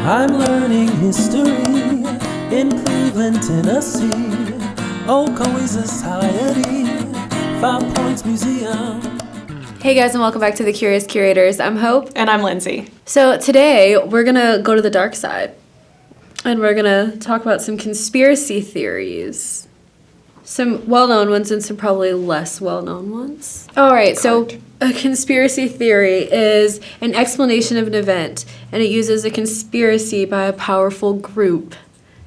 I'm learning history in Cleveland, Tennessee. Ocoee Society, 5 Points Museum. Hey guys, and welcome back to the Curious Curators. I'm Hope. And I'm Lindsay. So today we're gonna go to the dark side. And we're gonna talk about some conspiracy theories. Some well-known ones and some probably less well-known ones. Alright, so a conspiracy theory is an explanation of an event, and it uses a conspiracy by a powerful group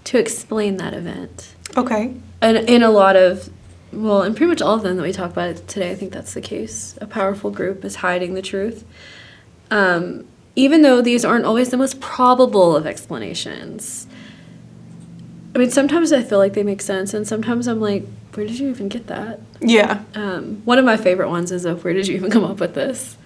to explain that event. Okay. And in a lot of, well, in pretty much all of them that we talk about today, I think that's the case. A powerful group is hiding the truth. Even though these aren't always the most probable of explanations. I mean, sometimes I feel like they make sense, and sometimes I'm like, where did you even get that? Yeah. One of my favorite ones is where did you even come up with this?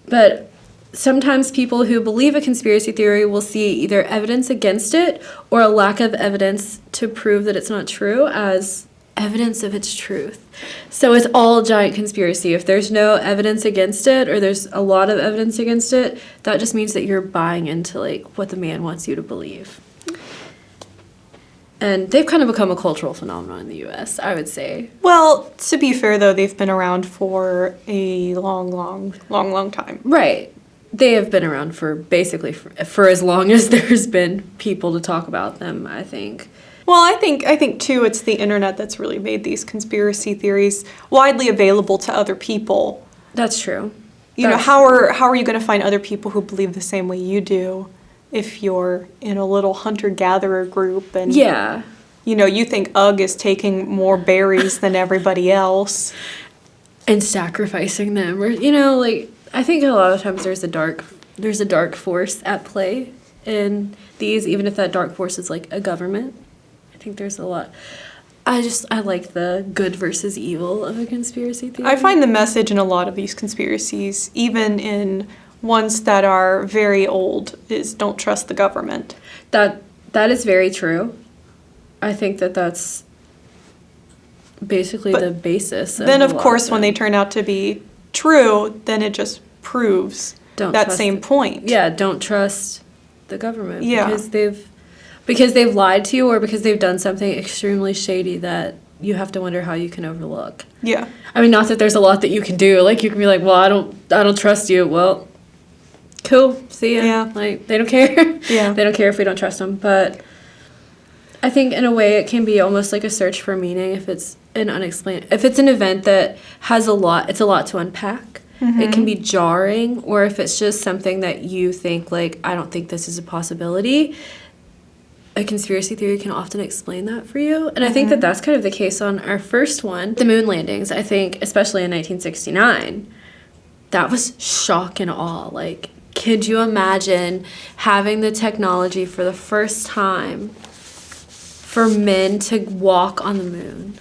But sometimes people who believe a conspiracy theory will see either evidence against it or a lack of evidence to prove that it's not true as evidence of its truth. So it's all a giant conspiracy. If there's no evidence against it or there's a lot of evidence against it, that just means that you're buying into like what the man wants you to believe. And they've kind of become a cultural phenomenon in the U.S., I would say. Well, to be fair, though, they've been around for a long time. Right. They have been around for basically for as long as there's been people to talk about them, I think. Well, I think too, it's the internet that's really made these conspiracy theories widely available to other people. That's true. How are you going to find other people who believe the same way you do if you're in a little hunter-gatherer group and you think Ugg is taking more berries than everybody else and sacrificing them, or I think a lot of times there's a dark force at play in these, even if that dark force is like a government. I think there's a lot. I like the good versus evil of a conspiracy theory. I find the message in a lot of these conspiracies, even in ones that are very old, is don't trust the government. That is very true. I think that's basically the basis of then, of course, when they turn out to be true, then it just proves that same point. Yeah, don't trust the government because they've lied to you or because they've done something extremely shady that you have to wonder how you can overlook. Yeah. I mean, not that there's a lot that you can do. Like, you can be like, well, I don't trust you. Well, cool, see ya. Yeah. Like, they don't care. Yeah. They don't care if we don't trust them. But I think in a way it can be almost like a search for meaning if it's an event that has it's a lot to unpack. Mm-hmm. It can be jarring, or if it's just something that you think, like, I don't think this is a possibility, a conspiracy theory can often explain that for you. And I think that that's kind of the case on our first one, the moon landings. I think, especially in 1969, that was shock and awe. Like, could you imagine having the technology for the first time for men to walk on the moon?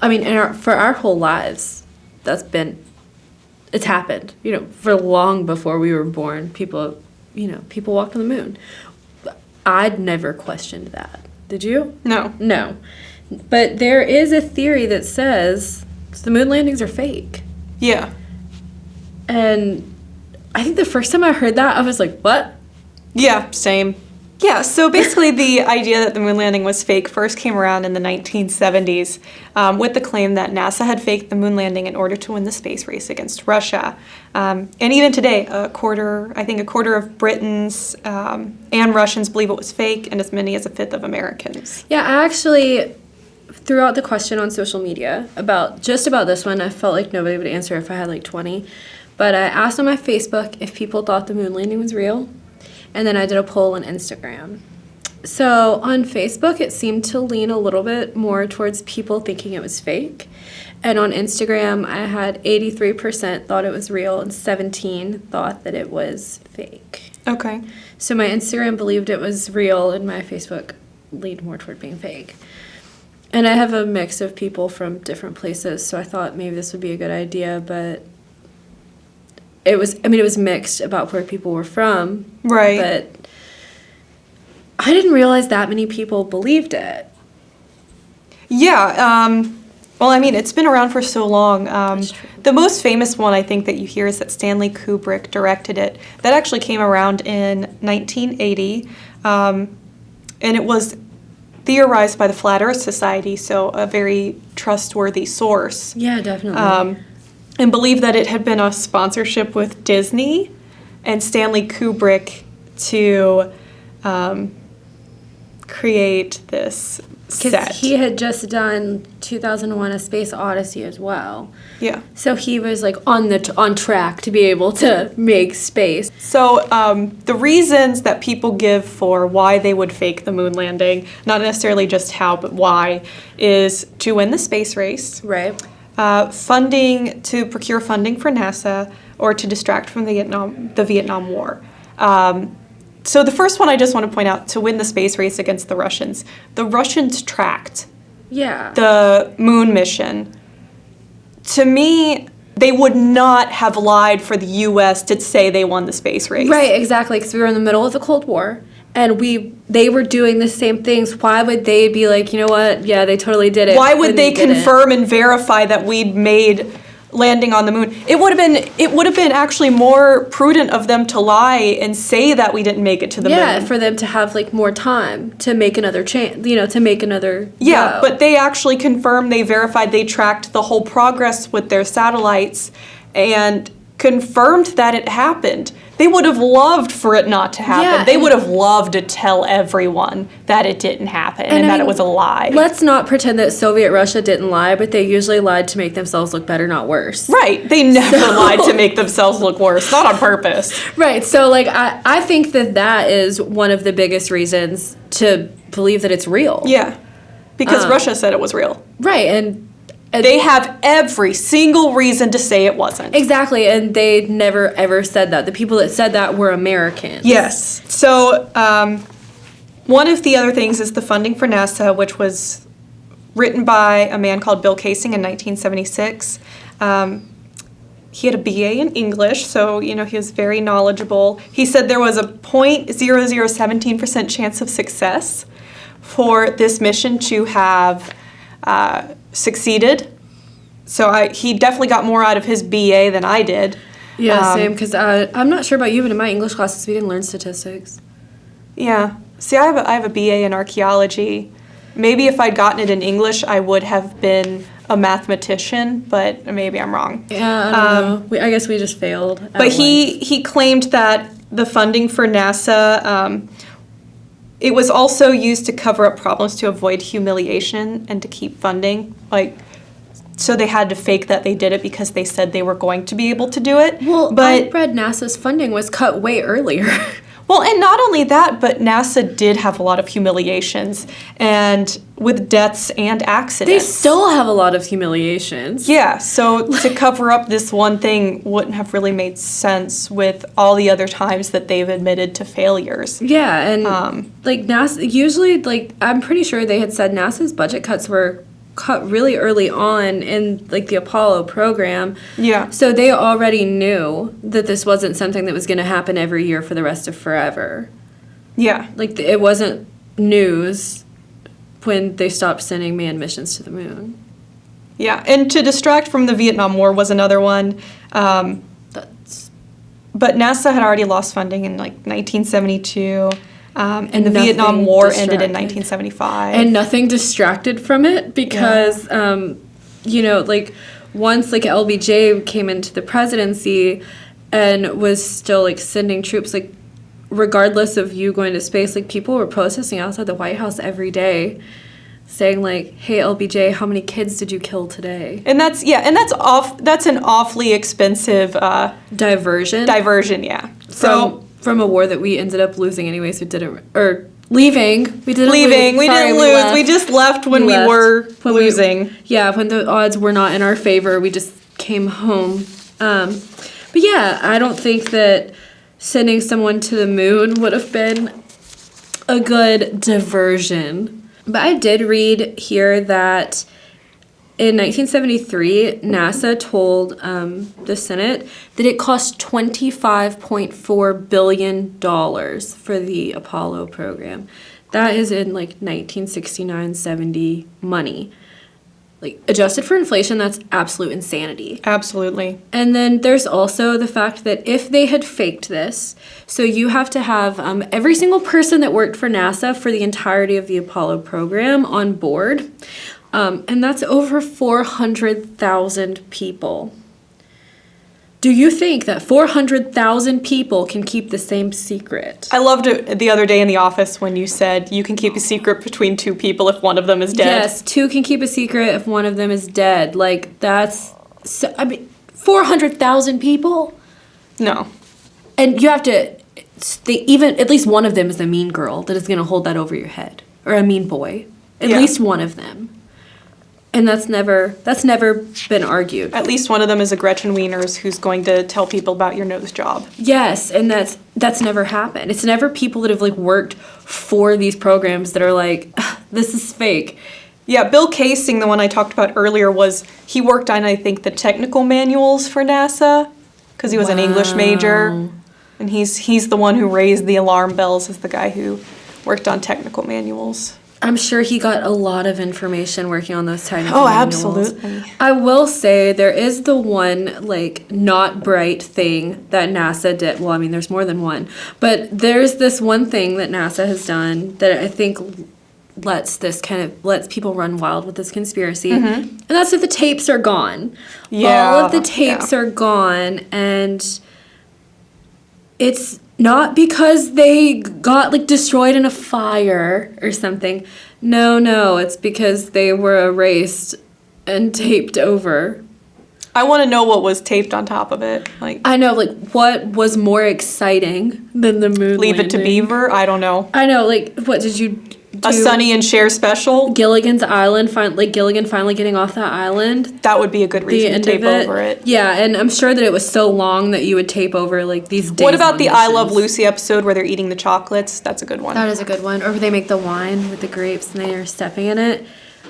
I mean, for our whole lives, it's happened. For long before we were born, people walked on the moon. I'd never questioned that. Did you? No. No. But there is a theory that says the moon landings are fake. Yeah. And I think the first time I heard that, I was like, what? Yeah, same. Yeah, so basically the idea that the moon landing was fake first came around in the 1970s with the claim that NASA had faked the moon landing in order to win the space race against Russia. And even today, a quarter of Britons and Russians believe it was fake, and as many as a fifth of Americans. Yeah, I actually threw out the question on social media about this one. I felt like nobody would answer if I had like 20. But I asked on my Facebook if people thought the moon landing was real. And then I did a poll on Instagram. So on Facebook, it seemed to lean a little bit more towards people thinking it was fake. And on Instagram, I had 83% thought it was real and 17% thought that it was fake. Okay. So my Instagram believed it was real and my Facebook leaned more toward being fake. And I have a mix of people from different places, so I thought maybe this would be a good idea, but it was mixed about where people were from. Right. But I didn't realize that many people believed it. Yeah. Well, I mean, it's been around for so long. That's true. The most famous one I think that you hear is that Stanley Kubrick directed it. That actually came around in 1980, and it was theorized by the Flat Earth Society, so a very trustworthy source. Yeah, definitely. And believed that it had been a sponsorship with Disney and Stanley Kubrick to create this set. Because he had just done 2001: A Space Odyssey as well. Yeah. So he was like on track to be able to make space. So the reasons that people give for why they would fake the moon landing, not necessarily just how, but why, is to win the space race, Right. to procure funding for NASA, or to distract from the Vietnam War. So the first one I just want to point out, to win the space race against the Russians. The Russians tracked Yeah. the moon mission. To me, they would not have lied for the U.S. to say they won the space race. Right, exactly, because we were in the middle of the Cold War, and they were doing the same things. Why would they be like, you know what, yeah, they totally did it. Why would when they didn't? confirm and verify that we'd made landing on the moon? It would have been actually more prudent of them to lie and say that we didn't make it to the Yeah, moon. for them to have like more time to make another change, to make another Yeah, go. but they actually confirmed, they verified, they tracked the whole progress with their satellites and confirmed that it happened. They would have loved for it not to happen. Yeah, They and- would have loved to tell everyone that it didn't happen and I that mean, it was a lie. Let's not pretend that Soviet Russia didn't lie, but they usually lied to make themselves look better, not worse. Right. They never lied to make themselves look worse, not on purpose. Right. So, like, I think that is one of the biggest reasons to believe that it's real. Yeah. Because Russia said it was real. Right. And They have every single reason to say it wasn't. exactly. And they never, ever said that. The people that said that were Americans. Yes. So, one of the other things is the funding for NASA, which was written by a man called Bill Kaysing in 1976. He had a BA in English, so, he was very knowledgeable. He said there was a 0.0017% chance of success for this mission to have succeeded. So he definitely got more out of his BA than I did. Yeah, same. Because I'm not sure about you, but in my English classes, we didn't learn statistics. Yeah. See, I have a BA in archaeology. Maybe if I'd gotten it in English, I would have been a mathematician, but maybe I'm wrong. Yeah, I don't know. I guess we just failed. But he claimed that the funding for NASA, it was also used to cover up problems to avoid humiliation and to keep funding. So they had to fake that they did it because they said they were going to be able to do it. Well, but I read NASA's funding was cut way earlier. Well, and not only that, but NASA did have a lot of humiliations, and with deaths and They accidents. still have a lot of humiliations. Yeah, so to cover up this one thing wouldn't have really made sense with all the other times that they've admitted to failures. Yeah, and NASA, usually, I'm pretty sure they had said NASA's budget cuts were cut really early on in the Apollo program. Yeah. So they already knew that this wasn't something that was going to happen every year for the rest of forever. Yeah. It wasn't news when they stopped sending manned missions to the moon. Yeah, and to distract from the Vietnam War was another one. That's But NASA had already lost funding in 1972. And the nothing Vietnam War ended in distracted. 1975. and nothing distracted from it because once LBJ came into the presidency and was still sending troops, regardless of you going to space, people were protesting outside the White House every day saying hey, LBJ, how many kids did you kill today? And that's an awfully expensive Diversion yeah. So from a war that we ended up losing anyway, so leaving. We didn't leaving, lose. we Sorry, didn't we lose. left. We just left when we left. were When losing. when the odds were not in our favor, we just came home. But yeah, I don't think that sending someone to the moon would have been a good diversion. But I did read here that in 1973, NASA told the Senate that it cost $25.4 billion for the Apollo program. That is in 1969-70 money. like, adjusted for inflation, that's absolute insanity. Absolutely. And then there's also the fact that if they had faked this, so you have to have every single person that worked for NASA for the entirety of the Apollo program on board. And that's over 400,000 people. Do you think that 400,000 people can keep the same secret? I loved it the other day in the office when you said you can keep a secret between two people if one of them is dead. Yes, two can keep a secret if one of them is dead. Like, that's... So, I mean, 400,000 people? No. And you have to... even at least one of them is a mean girl that is going to hold that over your head. Or a mean boy. At least one of them. And that's never been argued. At least one of them is a Gretchen Wieners who's going to tell people about your nose job. Yes, and that's never happened. It's never people that have like worked for these programs that are like, this is fake. Yeah, Bill Casing, the one I talked about earlier, he worked on, I think, the technical manuals for NASA because he was an English major. And he's the one who raised the alarm bells as the guy who worked on technical manuals. I'm sure he got a lot of information working on those technical manuals. Absolutely. I will say there is the one, like, not bright thing that NASA did. Well, I mean, there's more than one. But there's this one thing that NASA has done that I think lets people run wild with this conspiracy. Mm-hmm. And that's that the tapes are gone. Yeah. All of the tapes are gone, and it's not because they got, like, destroyed in a fire or something. No, it's because they were erased and taped over. I want to know what was taped on top of it. Like, I know, like, what was more exciting than the moon Leave landing? It to Beaver? I don't know. I know, like, what did you do? A Sonny and Cher special? Gilligan's Island, Gilligan finally getting off that island. That would be a good reason to tape over it. Yeah, and I'm sure that it was so long that you would tape over, like, these days. What about the I Love Lucy episode where they're eating the chocolates? That's a good one. That is a good one. Or they make the wine with the grapes and they are stepping in it.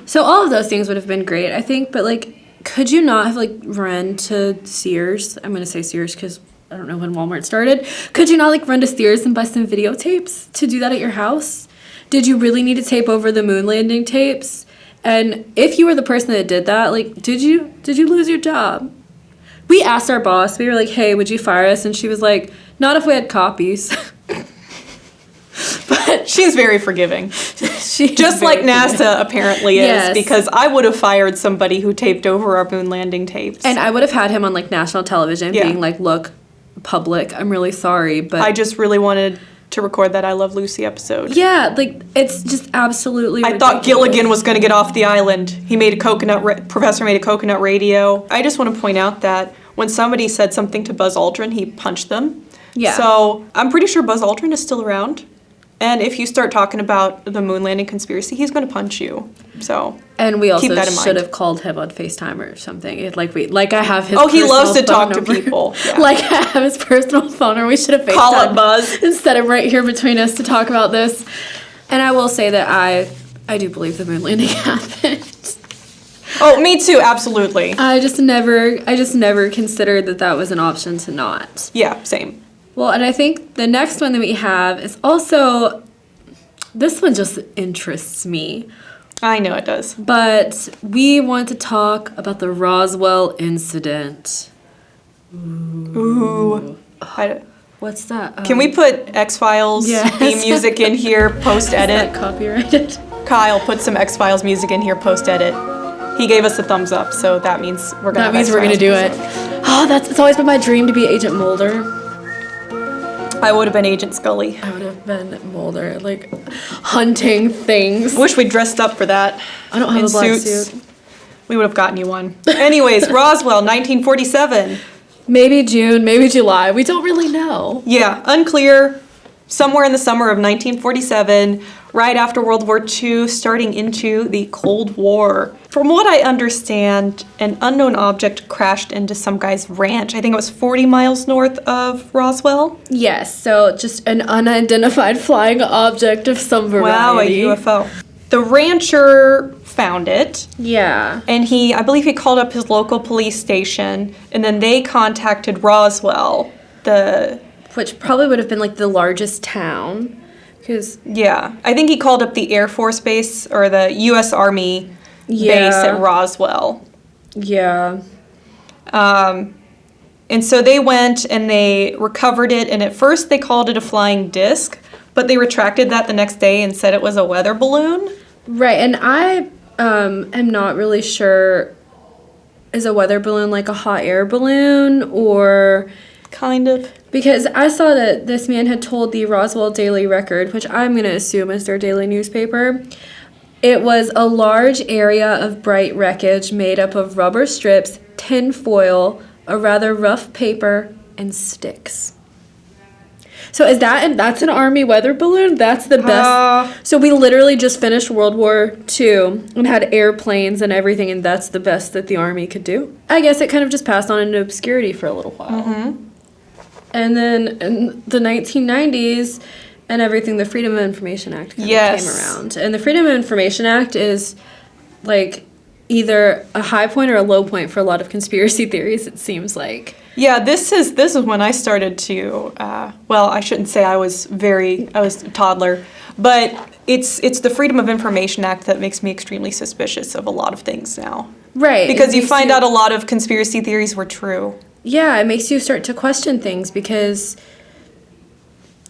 So all of those things would have been great, I think. But, like, could you not have, like, run to Sears? I'm going to say Sears because I don't know when Walmart started. Could you not, like, run to Sears and buy some videotapes to do that at your house? Did you really need to tape over the moon landing tapes? And if you were the person that did that, like, did you lose your job? We asked our boss, we were like, hey, would you fire us? And she was like, not if we had copies. But she's very forgiving. Just like NASA apparently is, yes. Because I would have fired somebody who taped over our moon landing tapes. And I would have had him on, like, national television being like, look, public, I'm really sorry, but I just really wanted to record that I Love Lucy episode. Yeah, like, it's just absolutely ridiculous. I thought Gilligan was going to get off the island. He made a professor made a coconut radio. I just want to point out that when somebody said something to Buzz Aldrin, he punched them. Yeah. So I'm pretty sure Buzz Aldrin is still around. And if you start talking about the moon landing conspiracy, he's going to punch you. So and we also keep that in should mind. have called him on FaceTime or something. Like I have his. Oh, he loves to talk number. to people. Yeah. Like I have his personal phone, or we should have FaceTime. Call up Buzz instead of right here between us to talk about this. And I will say that I do believe the moon landing happened. Oh, me too, absolutely. I just never considered that was an option to not. Yeah, same. Well, and I think the next one that we have is also, this one just interests me. I know it does. But we want to talk about the Roswell Incident. Ooh. What's that? Can we put X-Files theme music in here, post-edit? Is that copyrighted? Kyle, put some X-Files music in here, post-edit. He gave us a thumbs up, so that means we're gonna. That means we're gonna do it. Oh, it's always been my dream to be Agent Mulder. I would have been Agent Scully. I would have been Mulder, like hunting things. Wish we dressed up for that. I don't have a black suit. We would have gotten you one. Anyways, Roswell, 1947. Maybe June, maybe July. We don't really know. Yeah, unclear. Somewhere in the summer of 1947, right after World War II, starting into the Cold War. From what I understand, an unknown object crashed into some guy's ranch. I think it was 40 miles north of Roswell. Yes, so just an unidentified flying object of some variety. Wow, a UFO. The rancher found it. Yeah. And I believe he called up his local police station, and then they contacted Roswell, which probably would have been like the largest town. Yeah. I think he called up the Air Force Base or the U.S. Army base at Roswell. Yeah. And so they went and they recovered it, and at first they called it a flying disc, but they retracted that the next day and said it was a weather balloon. Right, and I am not really sure, is a weather balloon like a hot air balloon or... Kind of. Because I saw that this man had told the Roswell Daily Record, which I'm going to assume is their daily newspaper, it was a large area of bright wreckage made up of rubber strips, tin foil, a rather rough paper, and sticks. So that's an Army weather balloon? That's the best. So we literally just finished World War II and had airplanes and everything, and that's the best that the Army could do. I guess it kind of just passed on into obscurity for a little while. Mm-hmm. And then in the 1990s and everything, the Freedom of Information Act kind of came around. And the Freedom of Information Act is like either a high point or a low point for a lot of conspiracy theories, it seems like. Yeah, this is when I started to, well, I shouldn't say I was a toddler, but it's the Freedom of Information Act that makes me extremely suspicious of a lot of things now. Right. Because you find out a lot of conspiracy theories were true. Yeah, it makes you start to question things because,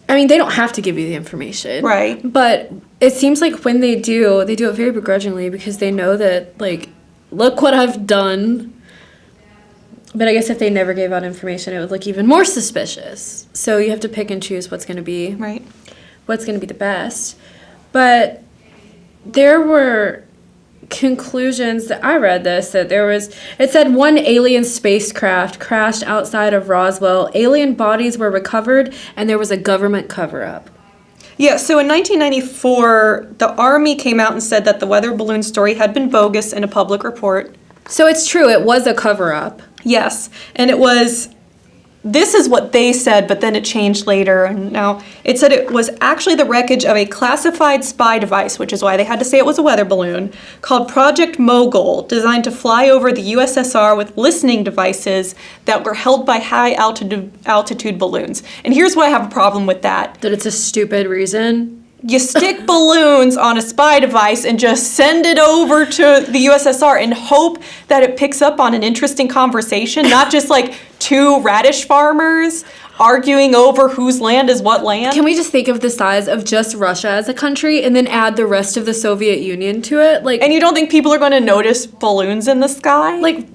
I mean, they don't have to give you the information. Right. But it seems like when they do it very begrudgingly because they know that, like, look what I've done. But I guess if they never gave out information, it would look even more suspicious. So you have to pick and choose what's going to be the best. But there were conclusions that I read this, that it said one alien spacecraft crashed outside of Roswell, alien bodies were recovered, and there was a government cover-up. Yeah, so in 1994, the Army came out and said that the weather balloon story had been bogus in a public report. So it's true, it was a cover-up. Yes, and this is what they said, but then it changed later. And now it said it was actually the wreckage of a classified spy device, which is why they had to say it was a weather balloon, called Project Mogul, designed to fly over the USSR with listening devices that were held by high altitude balloons. And here's why I have a problem with that. That it's a stupid reason. You stick balloons on a spy device and just send it over to the USSR and hope that it picks up on an interesting conversation, not just like two radish farmers arguing over whose land is what land. Can we just think of the size of just Russia as a country and then add the rest of the Soviet Union to it? Like, and you don't think people are going to notice balloons in the sky? Like,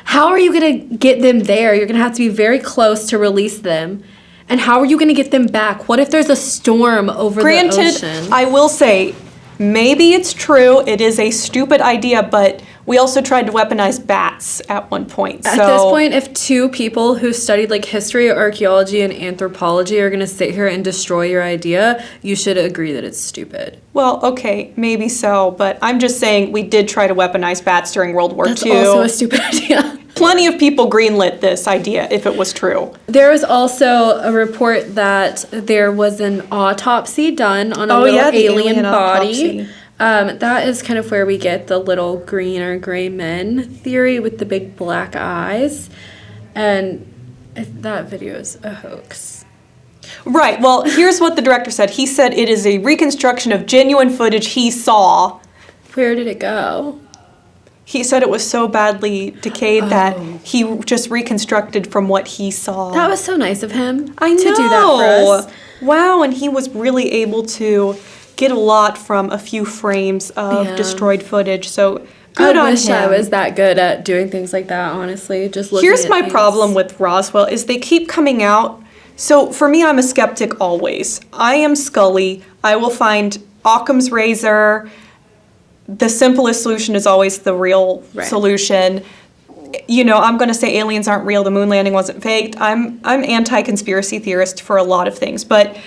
how are you going to get them there? You're going to have to be very close to release them. And how are you going to get them back? What if there's a storm over the ocean? Granted, I will say, maybe it's true. It is a stupid idea, but we also tried to weaponize bats at one point. At this point, if two people who studied like history, archaeology, and anthropology are going to sit here and destroy your idea, you should agree that it's stupid. Well, okay, maybe so, but I'm just saying we did try to weaponize bats during World War II. That's also a stupid idea. Plenty of people greenlit this idea if it was true. There was also a report that there was an autopsy done on a alien body. That is kind of where we get the little green or gray men theory with the big black eyes. And that video is a hoax. Right. Well, here's what the director said. He said it is a reconstruction of genuine footage he saw. Where did it go? He said it was so badly decayed that he just reconstructed from what he saw. That was so nice of him to do that for us. Wow, and he was really able to get a lot from a few frames of destroyed footage. So good on him. I wish I was that good at doing things like that, honestly. Just looking Here's at my things. problem with Roswell is they keep coming out. So for me, I'm a skeptic always. I am Scully. I will find Occam's razor. The simplest solution is always the real solution. You know, I'm going to say aliens aren't real, the moon landing wasn't faked. I'm anti-conspiracy theorist for a lot of things, but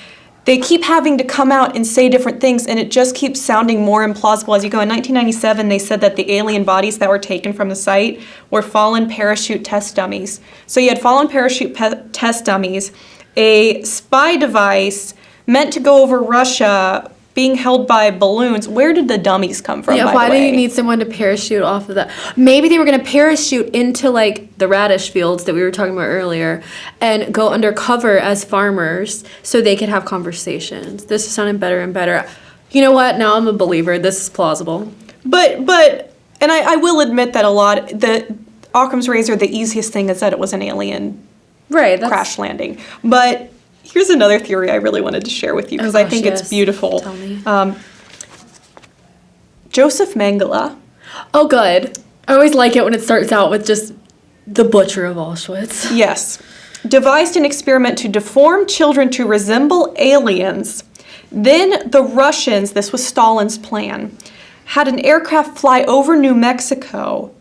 they keep having to come out and say different things, and it just keeps sounding more implausible as you go. In 1997, they said that the alien bodies that were taken from the site were fallen parachute test dummies. So you had fallen parachute test dummies, a spy device meant to go over Russia being held by balloons. Where did the dummies come from, by why the do way? you need someone to parachute off of that? Maybe they were going to parachute into, like, the radish fields that we were talking about earlier and go undercover as farmers so they could have conversations. This is sounding better and better. You know what? Now I'm a believer. This is plausible. And I will admit that the Occam's razor, the easiest thing is that it was an alien crash landing. But here's another theory I really wanted to share with you because I think it's beautiful. Tell me. Joseph Mengele. Oh, good. I always like it when it starts out with just the butcher of Auschwitz. Yes. Devised an experiment to deform children to resemble aliens. Then the Russians, this was Stalin's plan, had an aircraft fly over New Mexico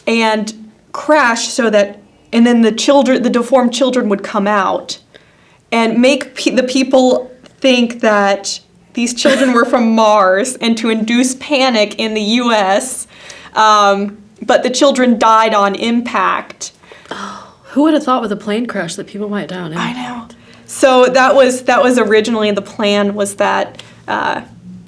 and crash and then the deformed children would come out and make the people think that these children were from Mars and to induce panic in the U.S., but the children died on impact. Oh, who would have thought with a plane crash that people might die on impact? I know. So that was originally the plan, was that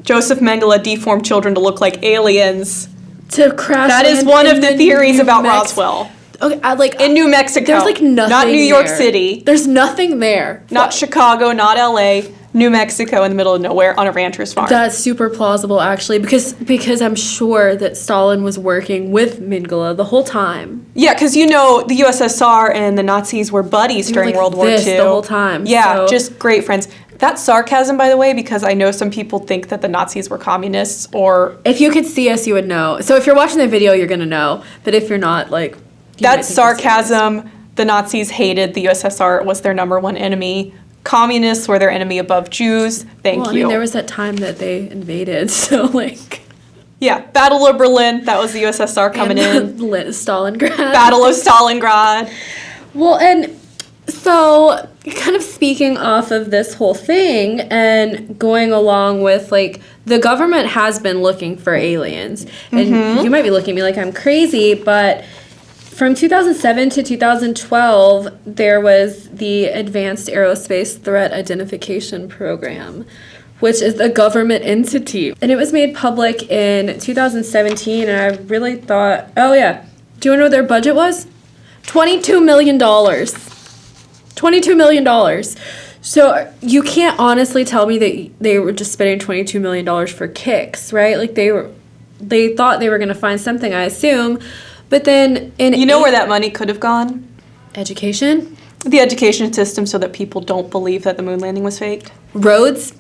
Joseph Mengele deformed children to look like aliens. To crash. That is one of the theories about Roswell. Okay, in New Mexico. There's like nothing. Not New York there. City. There's nothing there. Not Chicago, not LA. New Mexico in the middle of nowhere on a rancher's farm. That's super plausible, actually, because I'm sure that Stalin was working with Mengele the whole time. Yeah, because the USSR and the Nazis were buddies during World War II. The whole time. Yeah, just great friends. That's sarcasm, by the way, because I know some people think that the Nazis were communists, or... If you could see us, you would know. So if you're watching the video, you're going to know. But if you're not, That's sarcasm. The Nazis hated the USSR. It was their number one enemy. Communists were their enemy above Jews. Thank you. There was that time that they invaded, so Yeah, Battle of Berlin, that was the USSR coming in. Stalingrad. Battle of Stalingrad. Well, and so kind of speaking off of this whole thing and going along with, the government has been looking for aliens. And you might be looking at me like I'm crazy, but... From 2007 to 2012, there was the Advanced Aerospace Threat Identification Program, which is a government entity. And it was made public in 2017, and I really thought, oh yeah, do you want to know what their budget was? $22 million. $22 million. So you can't honestly tell me that they were just spending $22 million for kicks, right? They thought they were going to find something, I assume. But then where that money could have gone? Education? The education system, so that people don't believe that the moon landing was faked. Roads.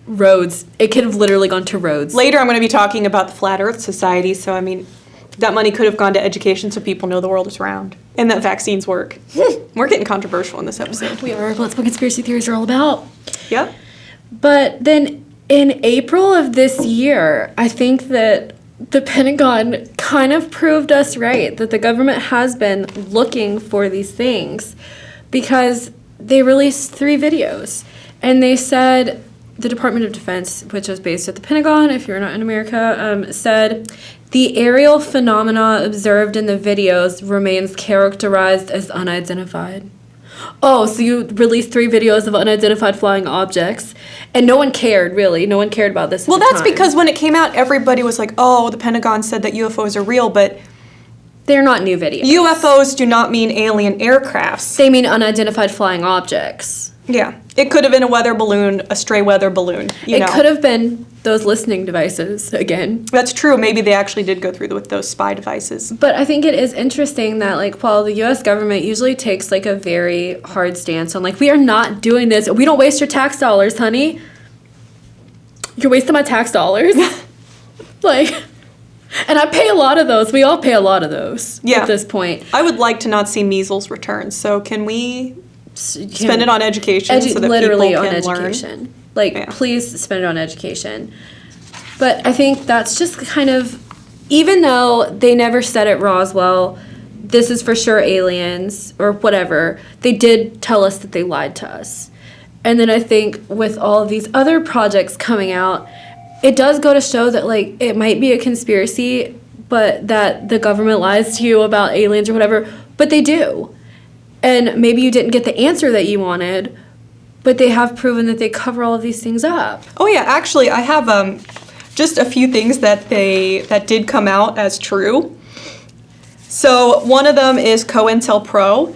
It could have literally gone to roads. Later I'm going to be talking about the Flat Earth Society, so that money could have gone to education so people know the world is round. And that vaccines work. We're getting controversial in this episode. We are. That's what conspiracy theories are all about. Yep. But then in April of this year, I think that the Pentagon kind of proved us right, that the government has been looking for these things, because they released 3 videos. And they said, the Department of Defense, which is based at the Pentagon, if you're not in America, said, the aerial phenomena observed in the videos remains characterized as unidentified. Oh, so you released 3 videos of unidentified flying objects, and no one cared, really. No one cared about this at the that's time. because when it came out, everybody was like, oh, the Pentagon said that UFOs are real, but... They're not new videos. UFOs do not mean alien aircrafts. They mean unidentified flying objects. Yeah. It could have been a weather balloon, a stray weather balloon, It could have been those listening devices, again. That's true. Maybe they actually did go through with those spy devices. But I think it is interesting that, while the U.S. government usually takes, a very hard stance on, we are not doing this. We don't waste your tax dollars, honey. You're wasting my tax dollars. And I pay a lot of those. We all pay a lot of those at this point. I would like to not see measles returns, so can we spend it on education so that literally people on can education. learn? Please spend it on education. But I think that's just kind of, even though they never said at Roswell, this is for sure aliens or whatever, they did tell us that they lied to us. And then I think with all of these other projects coming out, it does go to show that, it might be a conspiracy, but that the government lies to you about aliens or whatever, but they do. And maybe you didn't get the answer that you wanted, but they have proven that they cover all of these things up. Oh yeah, actually, I have just a few things that did come out as true. So one of them is Cointelpro.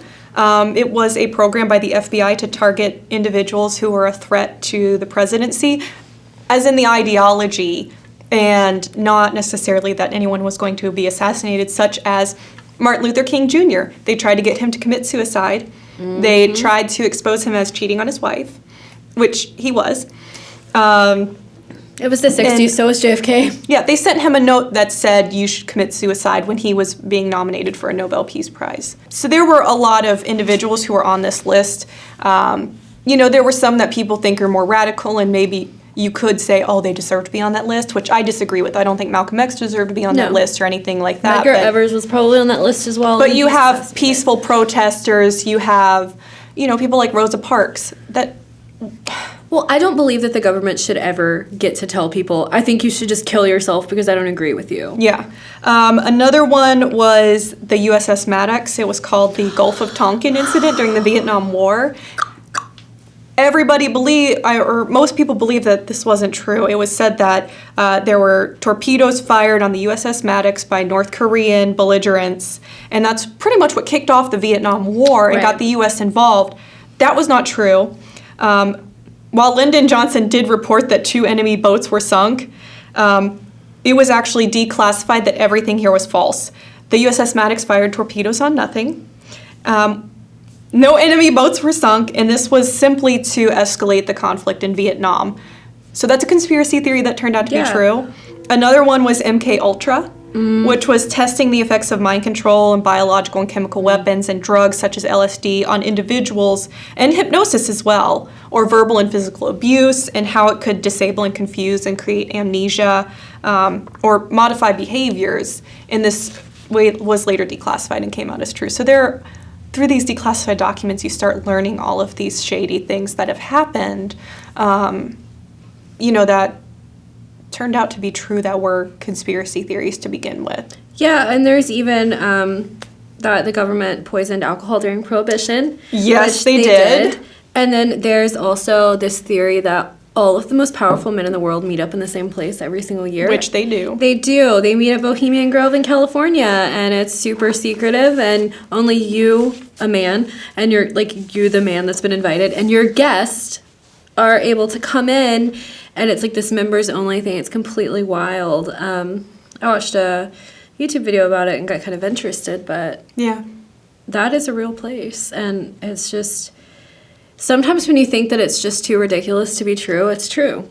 It was a program by the FBI to target individuals who were a threat to the presidency, as in the ideology. and not necessarily that anyone was going to be assassinated, such as Martin Luther King Jr. They tried to get him to commit suicide. They tried to expose him as cheating on his wife, which he was. It was the 60s, so was JFK. Yeah, they sent him a note that said you should commit suicide when he was being nominated for a Nobel Peace Prize. So there were a lot of individuals who were on this list. There were some that people think are more radical, and maybe you could say, oh, they deserve to be on that list, which I disagree with. I don't think Malcolm X deserved to be on that list or anything like that. Medgar Evers was probably on that list as well. But you have peaceful protesters. You have, people like Rosa Parks that... Well, I don't believe that the government should ever get to tell people, I think you should just kill yourself because I don't agree with you. Yeah. Another one was the USS Maddox. It was called the Gulf of Tonkin incident during the Vietnam War. Everybody most people believe that this wasn't true. It was said that there were torpedoes fired on the USS Maddox by North Korean belligerents, and that's pretty much what kicked off the Vietnam War and got the U.S. involved. That was not true. While Lyndon Johnson did report that 2 enemy boats were sunk, it was actually declassified that everything here was false. The USS Maddox fired torpedoes on nothing. No enemy boats were sunk, and this was simply to escalate the conflict in Vietnam. So that's a conspiracy theory that turned out to be true. Another one was MK Ultra, which was testing the effects of mind control and biological and chemical weapons and drugs such as LSD on individuals, and hypnosis as well, or verbal and physical abuse, and how it could disable and confuse and create amnesia or modify behaviors. And this was later declassified and came out as true. So through these declassified documents, you start learning all of these shady things that have happened, that turned out to be true, that were conspiracy theories to begin with. Yeah, and there's even that the government poisoned alcohol during Prohibition. Yes, they did. And then there's also this theory that all of the most powerful men in the world meet up in the same place every single year. Which they do. They do. They meet at Bohemian Grove in California, and it's super secretive, and only you, a man, and you're the man that's been invited, and your guest are able to come in, and it's like this members only thing. It's completely wild. I watched a YouTube video about it and got kind of interested, but yeah, that is a real place, and it's just... Sometimes when you think that it's just too ridiculous to be true, it's true.